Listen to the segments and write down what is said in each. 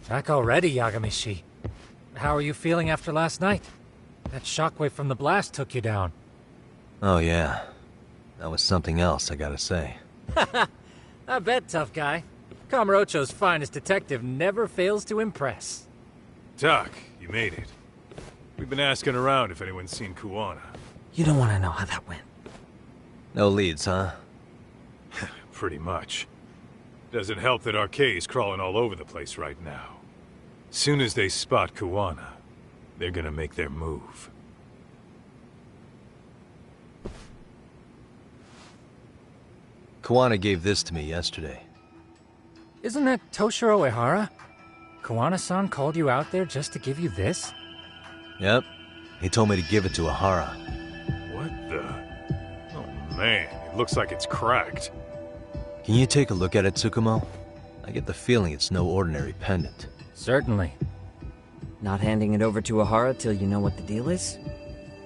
Back already, Yagamishi. How are you feeling after last night? That shockwave from the blast took you down. Oh yeah. That was something else, I gotta say. I bet, tough guy. Kamurocho's finest detective never fails to impress. Doc, you made it. We've been asking around if anyone's seen Kuwana. You don't want to know how that went. No leads, huh? Pretty much. Doesn't help that Arcade's crawling all over the place right now. Soon as they spot Kuwana, they're gonna make their move. Kuwana gave this to me yesterday. Isn't that Toshiro Ehara? Kuwana-san called you out there just to give you this? Yep. He told me to give it to Ehara. What the? Oh man, it looks like it's cracked. Can you take a look at it, Tsukumo? I get the feeling it's no ordinary pendant. Certainly. Not handing it over to Ehara till you know what the deal is?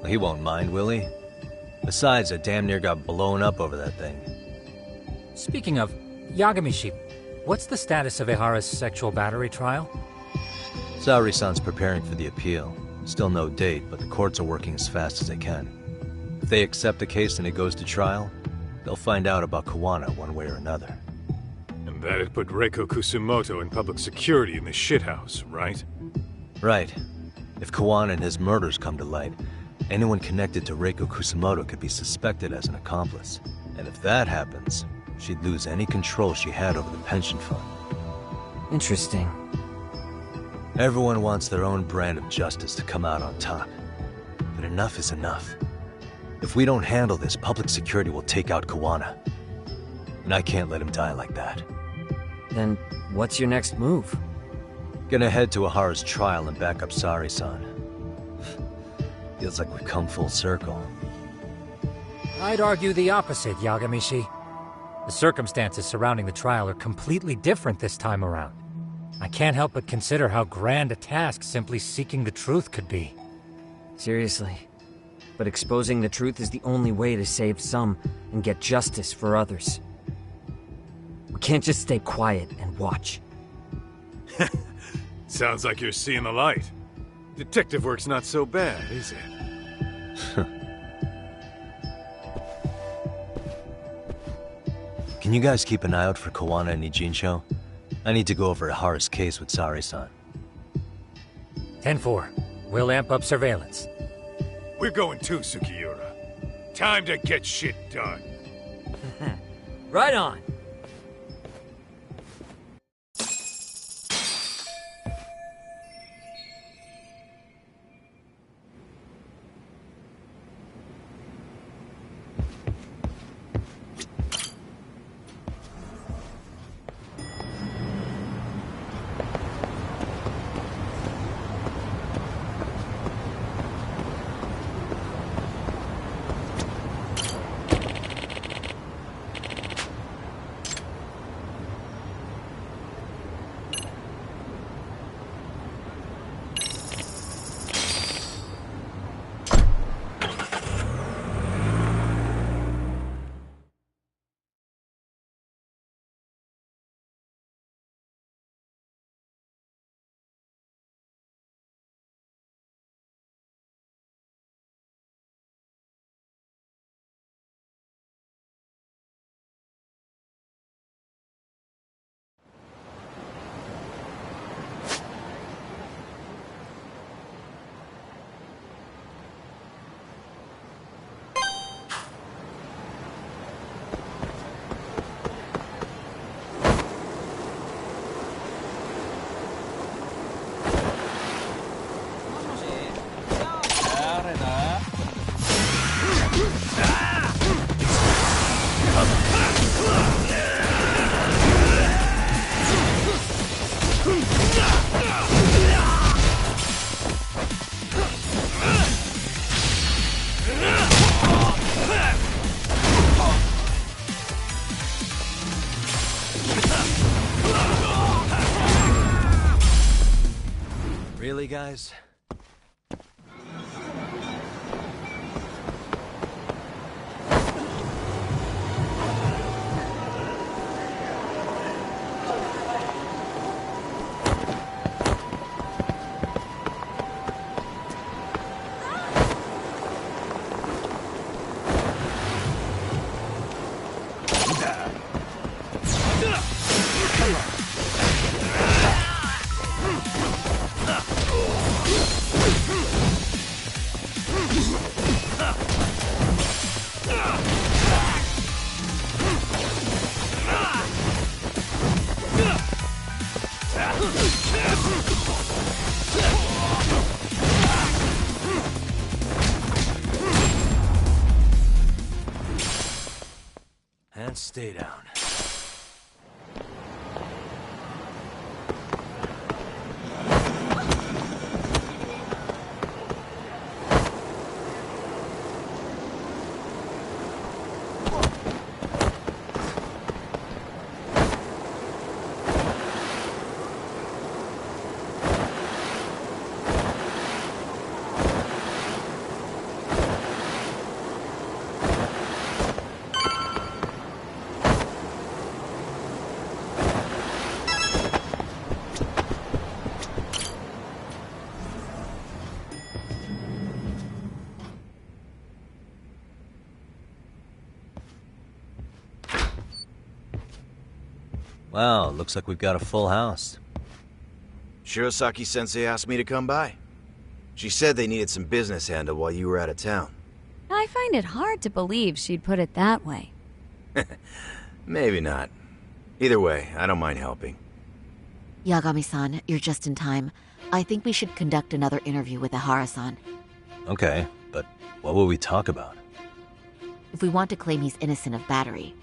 He won't mind, will he? Besides, I damn near got blown up over that thing. Speaking of, Yagamishi, what's the status of Ehara's sexual battery trial? Saori-san's preparing for the appeal. Still no date, but the courts are working as fast as they can. If they accept the case and it goes to trial, they'll find out about Kuwana one way or another. And that'd put Reiko Kusumoto in public security in the shithouse, right? Right. If Kuwana and his murders come to light, anyone connected to Reiko Kusumoto could be suspected as an accomplice. And if that happens, she'd lose any control she had over the pension fund. Interesting. Everyone wants their own brand of justice to come out on top. But enough is enough. If we don't handle this, public security will take out Kuwana. And I can't let him die like that. Then what's your next move? Gonna head to Ehara's trial and back up Saori-san. Feels like we've come full circle. I'd argue the opposite, Yagamishi. The circumstances surrounding the trial are completely different this time around. I can't help but consider how grand a task simply seeking the truth could be. Seriously. But exposing the truth is the only way to save some and get justice for others. We can't just stay quiet and watch. Sounds like you're seeing the light. Detective work's not so bad, is it? Can you guys keep an eye out for Kuwana and Ijincho? I need to go over Ehara's case with Saori-san. 10-4. We'll amp up surveillance. We're going too, Sukiura. Time to get shit done. Right on. Really, guys? stay down. Wow, looks like we've got a full house. Shirosaki-sensei asked me to come by. She said they needed some business handled while you were out of town. I find it hard to believe she'd put it that way. Maybe not. Either way, I don't mind helping. Yagami-san, you're just in time. I think we should conduct another interview with Ihara-san. Okay, but what will we talk about? If we want to claim he's innocent of battery,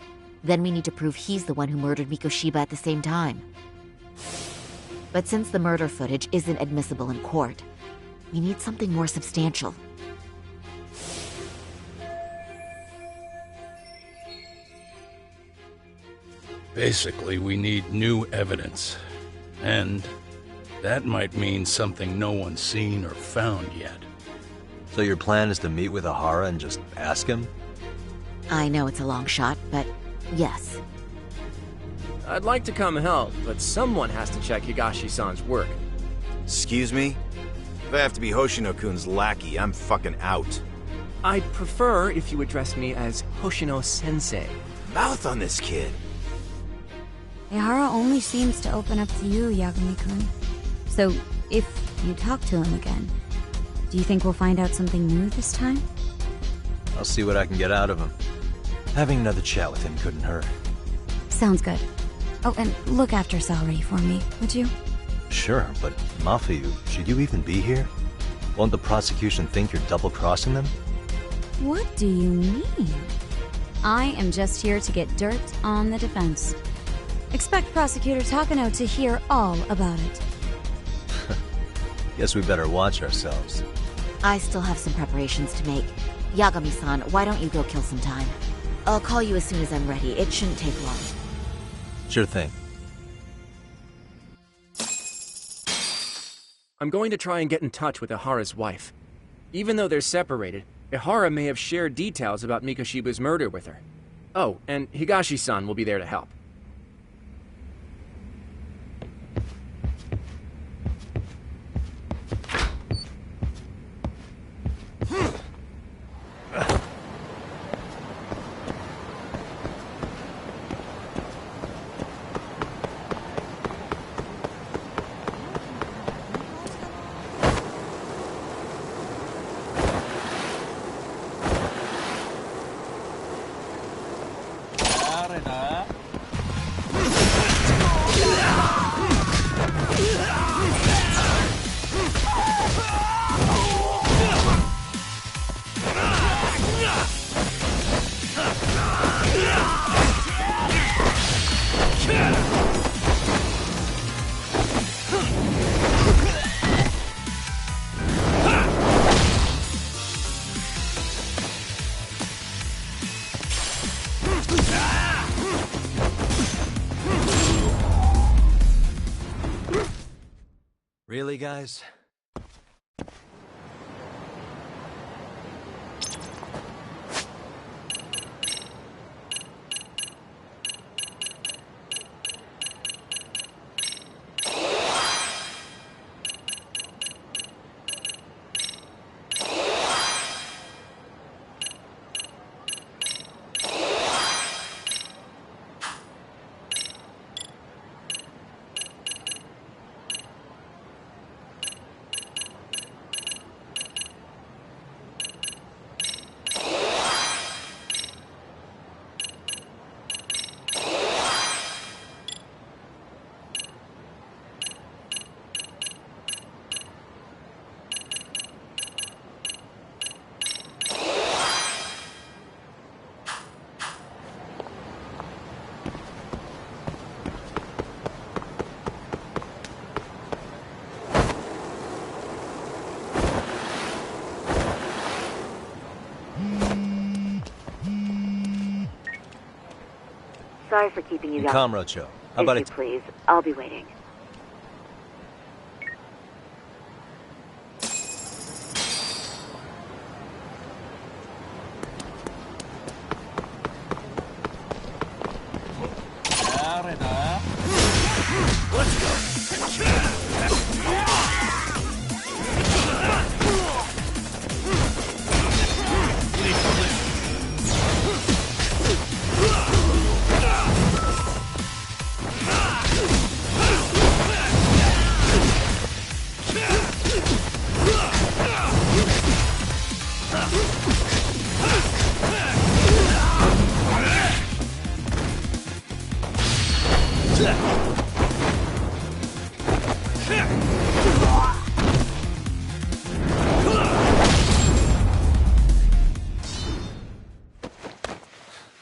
then we need to prove he's the one who murdered Mikoshiba at the same time. But since the murder footage isn't admissible in court, we need something more substantial. Basically, we need new evidence. And that might mean something no one's seen or found yet. So your plan is to meet with Ihara and just ask him? I know it's a long shot, but yes. I'd like to come help, but someone has to check Higashi-san's work. Excuse me? If I have to be Hoshino-kun's lackey, I'm fucking out. I'd prefer if you address me as Hoshino-sensei. Mouth on this kid. Ihara only seems to open up to you, Yagami-kun. So, if you talk to him again, do you think we'll find out something new this time? I'll see what I can get out of him. Having another chat with him couldn't hurt. Sounds good. Oh, and look after Saori for me, would you? Sure, but Mafuyu, should you even be here? Won't the prosecution think you're double-crossing them? What do you mean? I am just here to get dirt on the defense. Expect Prosecutor Takano to hear all about it. Guess we better watch ourselves. I still have some preparations to make. Yagami-san, why don't you go kill some time? I'll call you as soon as I'm ready. It shouldn't take long. Sure thing. I'm going to try and get in touch with Ihara's wife. Even though they're separated, Ihara may have shared details about Mikoshiba's murder with her. Oh, and Higashi-san will be there to help. Really, guys? Sorry for keeping you And young. Kamrocho, how about it? Please, I'll be waiting.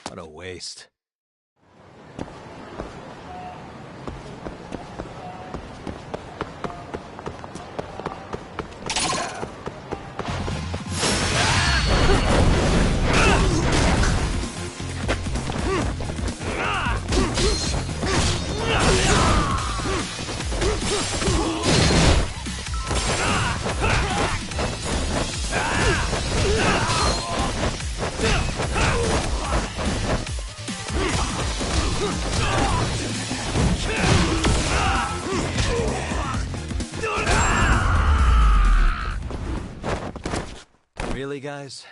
What a waste. Really, guys?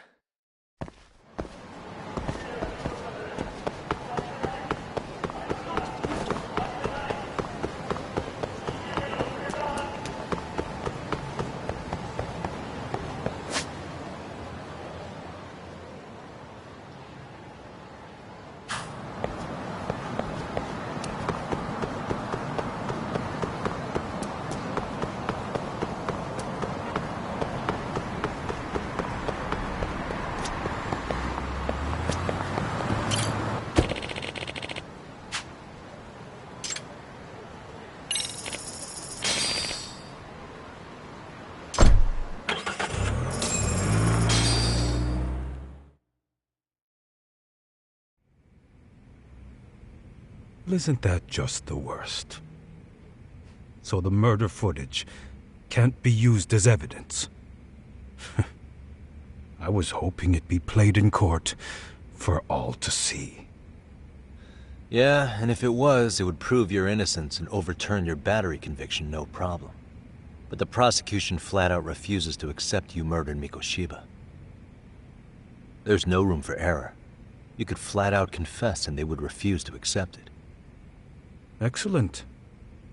Isn't that just the worst? So the murder footage can't be used as evidence. I was hoping it'd be played in court for all to see. Yeah, and if it was, it would prove your innocence and overturn your battery conviction, no problem. But the prosecution flat out refuses to accept you murdered Mikoshiba. There's no room for error. You could flat out confess and they would refuse to accept it. Excellent.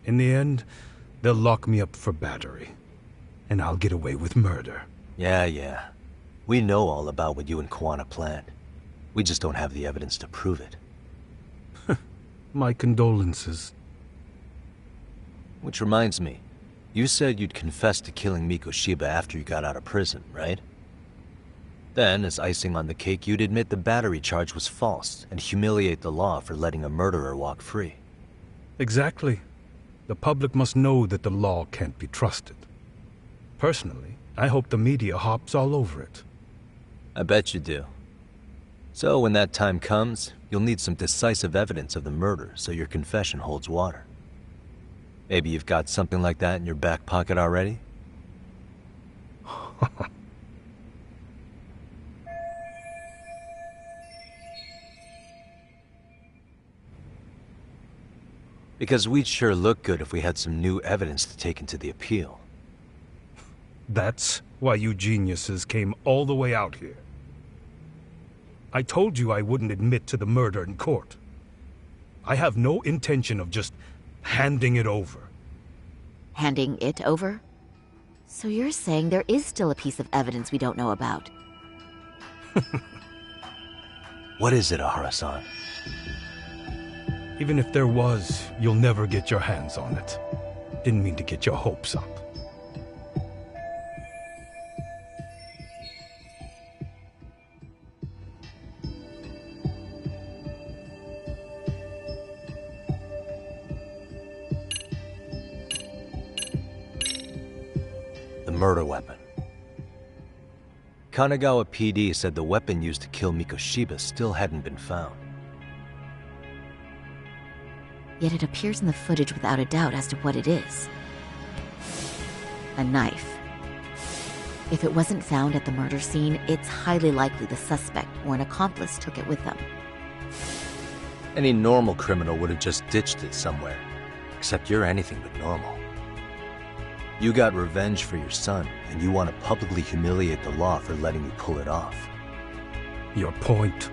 In the end, they'll lock me up for battery, and I'll get away with murder. Yeah. We know all about what you and Kawana planned. We just don't have the evidence to prove it. My condolences. Which reminds me, you said you'd confess to killing Mikoshiba after you got out of prison, right? Then, as icing on the cake, you'd admit the battery charge was false and humiliate the law for letting a murderer walk free. Exactly. The public must know that the law can't be trusted. Personally, I hope the media hops all over it. I bet you do. So when that time comes, you'll need some decisive evidence of the murder so your confession holds water. Maybe you've got something like that in your back pocket already? Because we'd sure look good if we had some new evidence to take into the appeal. That's why you geniuses came all the way out here. I told you I wouldn't admit to the murder in court. I have no intention of just handing it over. Handing it over? So you're saying there is still a piece of evidence we don't know about? What is it, Ahara-san? Even if there was, you'll never get your hands on it. Didn't mean to get your hopes up. The murder weapon. Kanagawa PD said the weapon used to kill Mikoshiba still hadn't been found. Yet it appears in the footage without a doubt as to what it is. A knife. If it wasn't found at the murder scene, it's highly likely the suspect or an accomplice took it with them. Any normal criminal would have just ditched it somewhere. Except you're anything but normal. You got revenge for your son, and you want to publicly humiliate the law for letting you pull it off. Your point?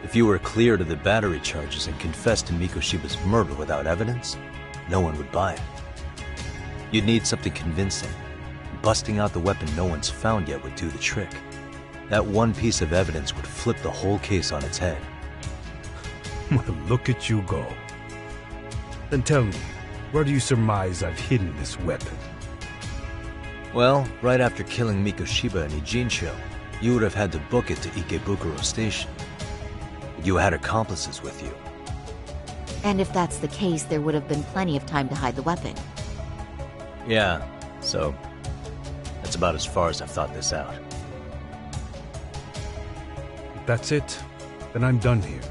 If you were cleared of the battery charges and confessed to Mikoshiba's murder without evidence, no one would buy it. You'd need something convincing. Busting out the weapon no one's found yet would do the trick. That one piece of evidence would flip the whole case on its head. Well, look at you go. Then tell me, where do you surmise I've hidden this weapon? Well, right after killing Mikoshiba and Ijincho, you would have had to book it to Ikebukuro Station. You had accomplices with you. And if that's the case, there would have been plenty of time to hide the weapon. Yeah, so that's about as far as I've thought this out. If that's it, then I'm done here.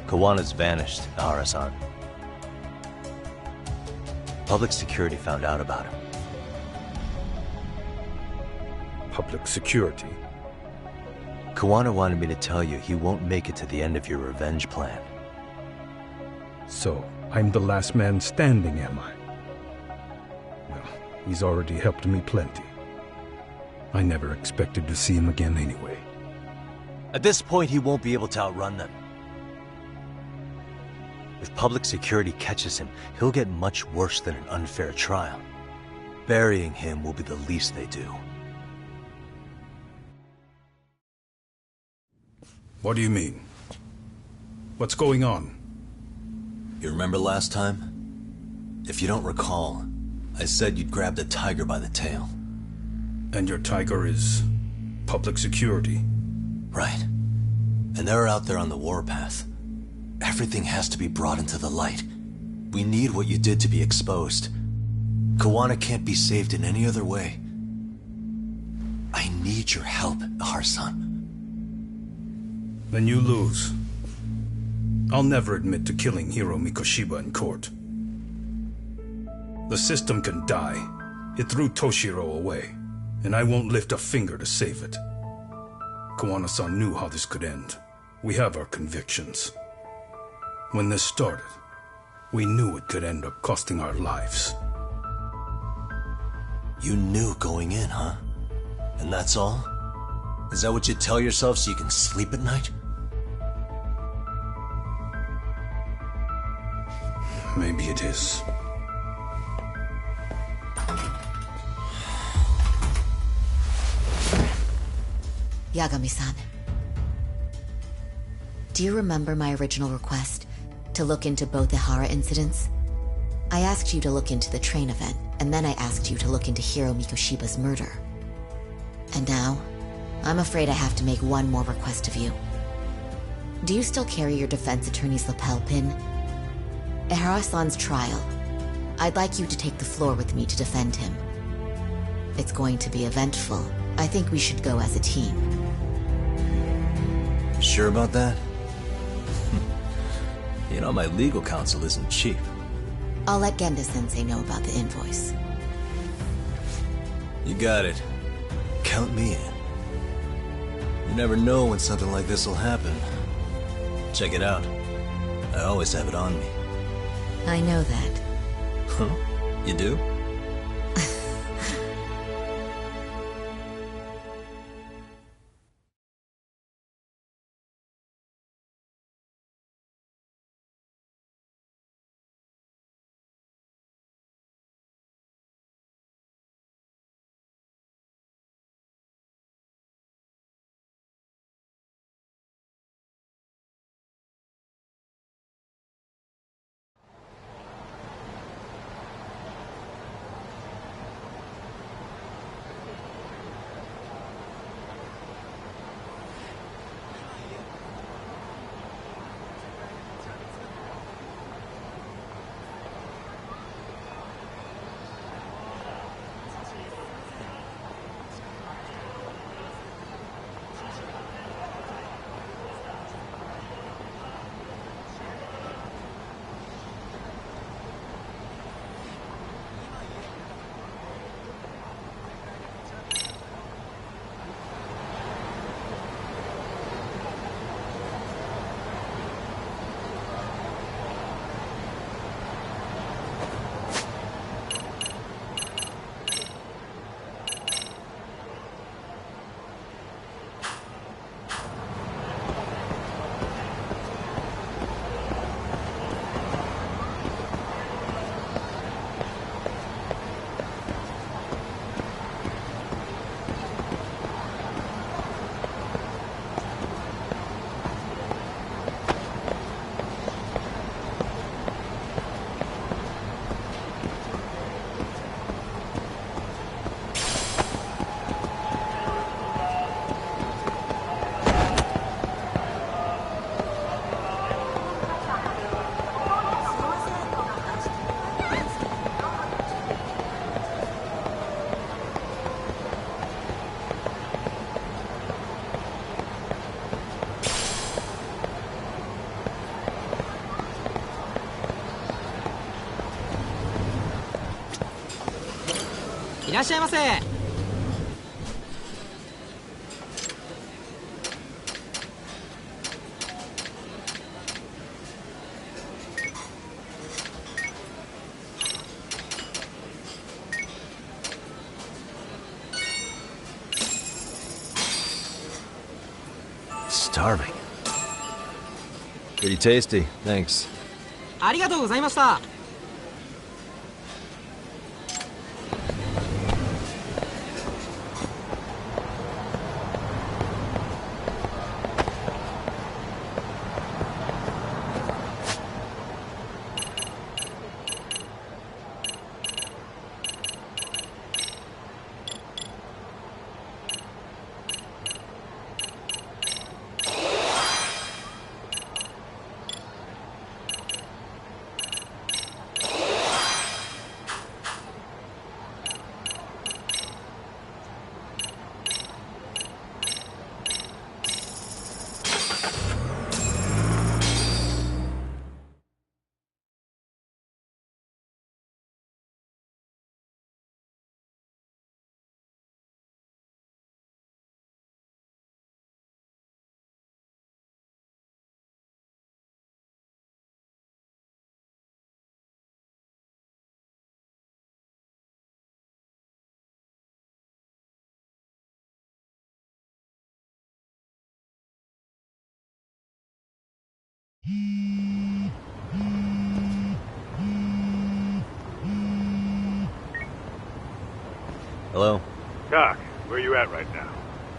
Kawana's vanished, Ahara-san. Public security found out about him. Public security? Kawana wanted me to tell you he won't make it to the end of your revenge plan. So, I'm the last man standing, am I? Well, he's already helped me plenty. I never expected to see him again anyway. At this point, he won't be able to outrun them. If public security catches him, he'll get much worse than an unfair trial. Burying him will be the least they do. What do you mean? What's going on? You remember last time? If you don't recall, I said you'd grabbed a tiger by the tail. And your tiger is public security? Right. And they're out there on the warpath. Everything has to be brought into the light. We need what you did to be exposed. Kawana can't be saved in any other way. I need your help, Ahara-san. Then you lose. I'll never admit to killing Hiro Mikoshiba in court. The system can die. It threw Toshiro away, and I won't lift a finger to save it. Kawana-san knew how this could end. We have our convictions. When this started, we knew it could end up costing our lives. You knew going in, huh? And that's all? Is that what you tell yourself so you can sleep at night? Maybe it is. Yagami-san. Do you remember my original request? To look into both the Ihara incidents? I asked you to look into the train event, and then I asked you to look into Hiro Mikoshiba's murder. And now, I'm afraid I have to make one more request of you. Do you still carry your defense attorney's lapel pin? Ihara-san's trial. I'd like you to take the floor with me to defend him. It's going to be eventful. I think we should go as a team. Sure about that? You know, my legal counsel isn't cheap. I'll let Genda-sensei know about the invoice. You got it. Count me in. You never know when something like this will happen. Check it out. I always have it on me. I know that. Huh? You do? らっしゃいませ。Starving. Pretty tasty, thanks. ありがとうございました。Hello? Doc, where you at right now?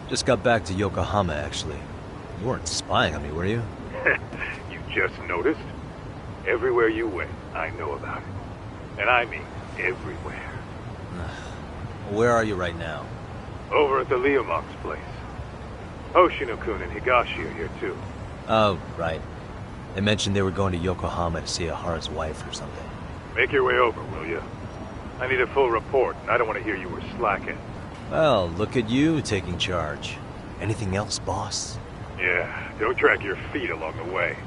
Just got back to Yokohama, actually. You weren't spying on me, were you? You just noticed? Everywhere you went, I know about it. And I mean everywhere. Where are you right now? Over at the Leomont's place. Hoshino-kun and Higashi are here too. Oh, right. They mentioned they were going to Yokohama to see Ahara's wife or something. Make your way over, will you? I need a full report, and I don't want to hear you were slacking. Well, look at you taking charge. Anything else, boss? Yeah, don't drag your feet along the way.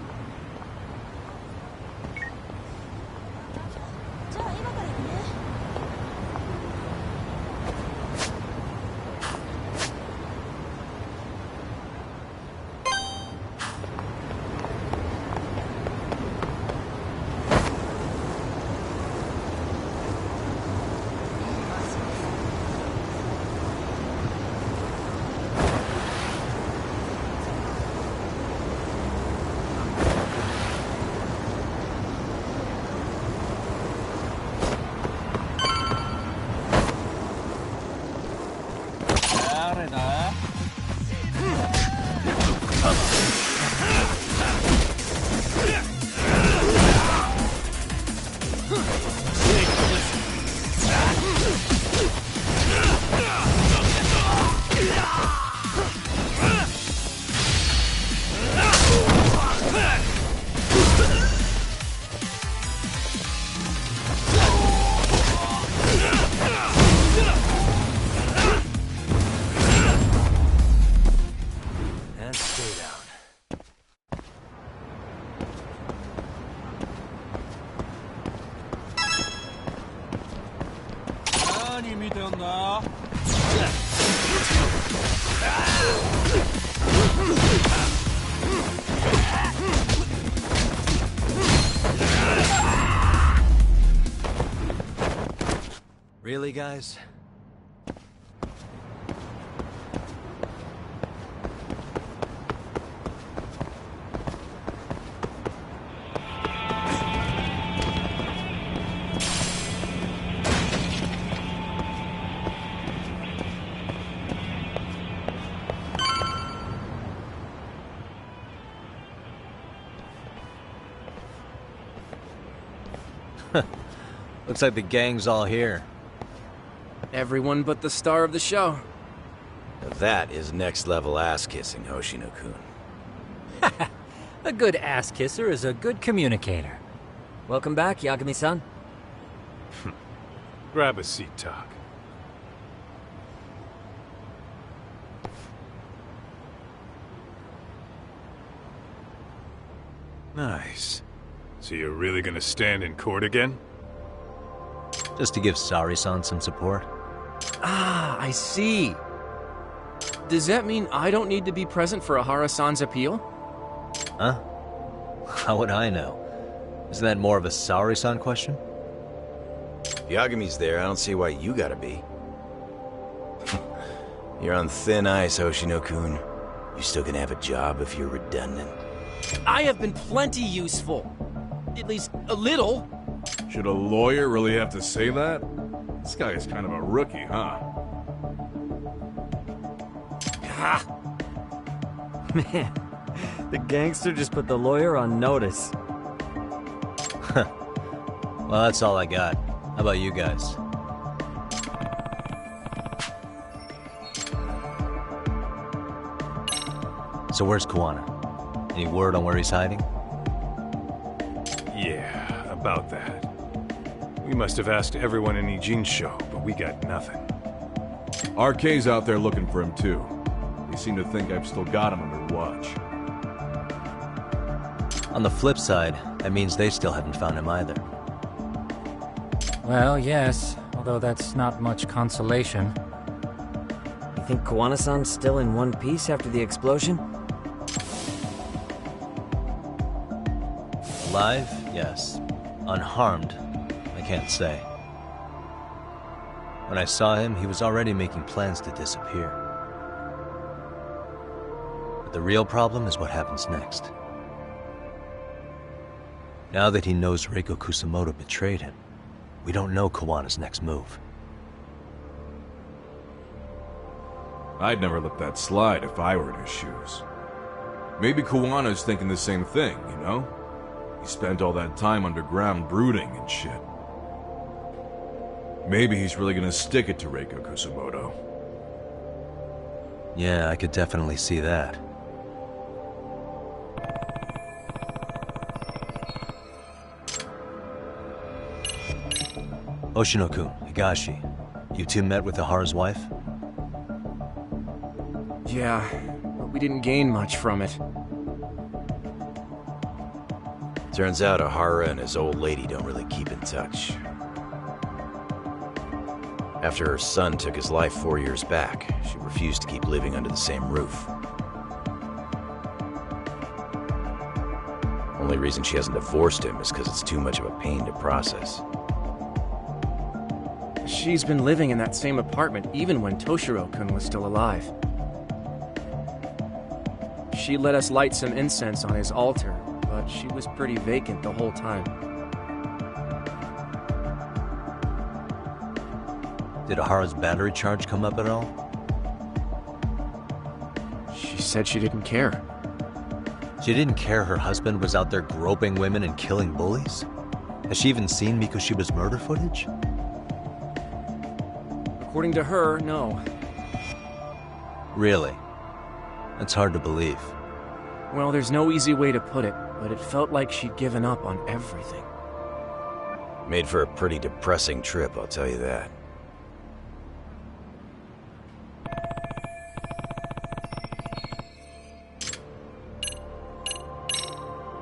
Really, guys? Looks like the gang's all here. Everyone but the star of the show. Now that is next-level ass-kissing, Hoshino-kun. A good ass kisser is a good communicator. Welcome back, Yagami-san. Grab a seat, Doc. Nice. So you're really gonna stand in court again? Just to give Sari-san some support. Ah, I see. Does that mean I don't need to be present for Ahara-san's appeal? Huh? How would I know? Isn't that more of a Saori-san question? Yagami's there, I don't see why you gotta be. You're on thin ice, Hoshino-kun. You still gonna have a job if you're redundant. I have been plenty useful. At least a little. Should a lawyer really have to say that? This guy is kind of a rookie, huh? Ah. Man, the gangster just put the lawyer on notice. Well, that's all I got. How about you guys? So where's Kawana? Any word on where he's hiding? Yeah, about that. We must have asked everyone in Ijincho, but we got nothing. RK's out there looking for him too. They seem to think I've still got him under watch. On the flip side, that means they still haven't found him either. Well, yes, although that's not much consolation. You think Kawana-san's still in one piece after the explosion? Alive? Yes. Unharmed? I can't say. When I saw him, he was already making plans to disappear. But the real problem is what happens next. Now that he knows Reiko Kusamoto betrayed him, we don't know Kawana's next move. I'd never let that slide if I were in his shoes. Maybe Kawana's thinking the same thing, you know? He spent all that time underground brooding and shit. Maybe he's really gonna stick it to Reiko Kusamoto. Yeah, I could definitely see that. Hoshino-kun, Higashi, you two met with Ahara's wife? Yeah, but we didn't gain much from it. Turns out Ahara and his old lady don't really keep in touch. After her son took his life 4 years back, she refused to keep living under the same roof. Only reason she hasn't divorced him is because it's too much of a pain to process. She's been living in that same apartment even when Toshiro-kun was still alive. She let us light some incense on his altar, but she was pretty vacant the whole time. Did Ahara's battery charge come up at all? She said she didn't care. She didn't care her husband was out there groping women and killing bullies? Has she even seen Mikoshiba's murder footage? According to her, no. Really? That's hard to believe. Well, there's no easy way to put it, but it felt like she'd given up on everything. Made for a pretty depressing trip, I'll tell you that.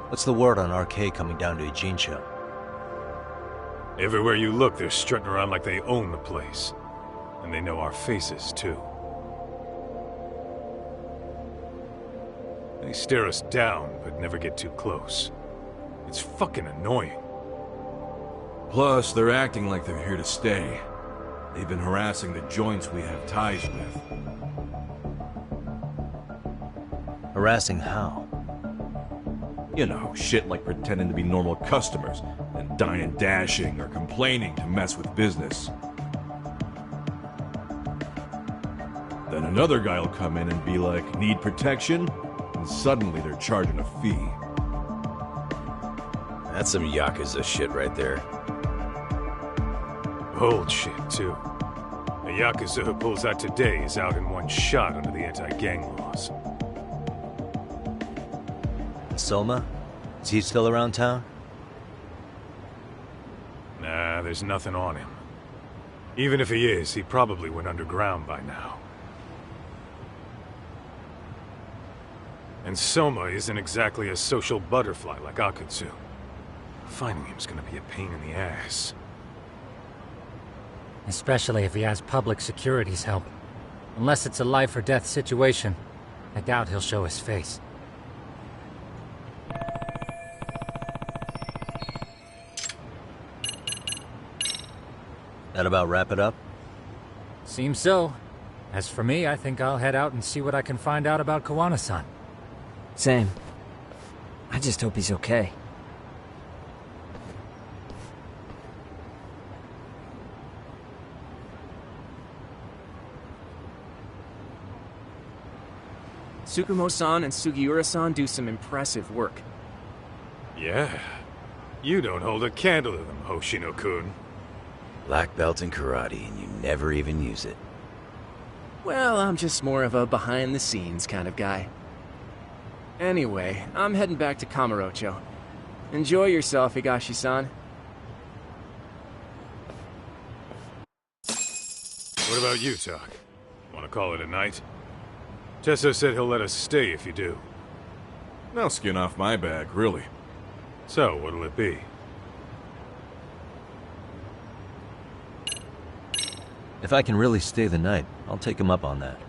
What's the word on RK coming down to Ijincho? Everywhere you look, they're strutting around like they own the place. And they know our faces, too. They stare us down, but never get too close. It's fucking annoying. Plus, they're acting like they're here to stay. They've been harassing the joints we have ties with. Harassing how? You know, shit like pretending to be normal customers, and dine and dashing or complaining to mess with business. Then another guy will come in and be like, need protection? And suddenly they're charging a fee. That's some Yakuza shit right there. Old shit, too. A Yakuza who pulls out today is out in one shot under the anti-gang laws. Soma? Is he still around town? Nah, there's nothing on him. Even if he is, he probably went underground by now. And Soma isn't exactly a social butterfly like Akutsu. Finding him's gonna be a pain in the ass. especially if he has public security's help. Unless it's a life or death situation, I doubt he'll show his face. That about wrap it up? Seems so. As for me, I think I'll head out and see what I can find out about Kawana-san. Same. I just hope he's okay. Tsukumo-san and Sugiura-san do some impressive work. Yeah. You don't hold a candle to them, Hoshino-kun. Black belt in karate, and you never even use it. Well, I'm just more of a behind-the-scenes kind of guy. Anyway, I'm heading back to Kamurocho. Enjoy yourself, Higashi-san. What about you, Tak? Want to call it a night? Tesso said he'll let us stay if you do. No skin off my back, really. So, what'll it be? If I can really stay the night, I'll take him up on that.